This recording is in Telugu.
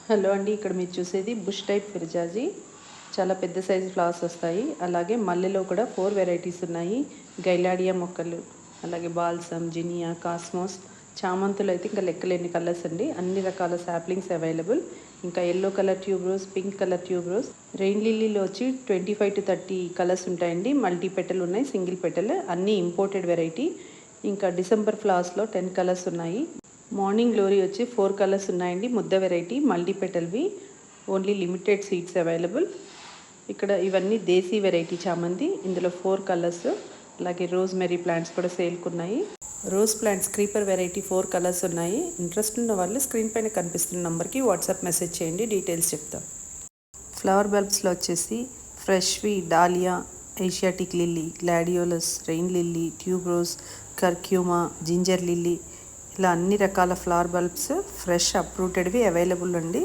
హలో అండి, ఇక్కడ మీరు చూసేది బుష్ టైప్ ఫిర్జాజీ. చాలా పెద్ద సైజు ఫ్లవర్స్ వస్తాయి. అలాగే మల్లెలో కూడా 4 వెరైటీస్ ఉన్నాయి. గైలాడియా మొక్కలు, అలాగే బాల్సమ్, జినియా, కాస్మోస్, చామంతులు అయితే ఇంకా లెక్కలేని కలర్స్ అండి. అన్ని రకాల సాప్లింగ్స్ అవైలబుల్. ఇంకా yellow colour tube rose, pink colour tube rose, rain లిల్లీలో వచ్చి 25 to 30 కలర్స్ ఉంటాయండి. మల్టీ పెటల్ ఉన్నాయి, సింగిల్ పెటల్, అన్నీ ఇంపోర్టెడ్ వెరైటీ. ఇంకా డిసెంబర్ ఫ్లవర్స్లో 10 కలర్స్ ఉన్నాయి. మార్నింగ్ గ్లోరీ వచ్చి 4 కలర్స్ ఉన్నాయండి. ముద్ద వెరైటీ, మల్టీ పెటల్వి, ఓన్లీ లిమిటెడ్ సీడ్స్ అవైలబుల్. ఇక్కడ ఇవన్నీ దేశీ వెరైటీ చామంతి, ఇందులో 4 కలర్స్. అలాగే రోజ్ మెరీ ప్లాంట్స్ కూడా సేల్కున్నాయి. Rose plants creeper variety 4 colours ఉన్నాయి. ఇంట్రెస్ట్ ఉన్న వాళ్ళు స్క్రీన్ పైన కనిపిస్తున్న నెంబర్కి వాట్సాప్ మెసేజ్ చేయండి, డీటెయిల్స్ చెప్తాం. ఫ్లవర్ బల్బ్స్లో వచ్చేసి ఫ్రెష్వి, dahlia, Asiatic lily, gladiolus, rain lily, tube rose, curcuma, ginger lily, ఇలా అన్ని రకాల ఫ్లవర్ బల్బ్స్ ఫ్రెష్ అప్రూటెడ్వి అవైలబుల్ అండి.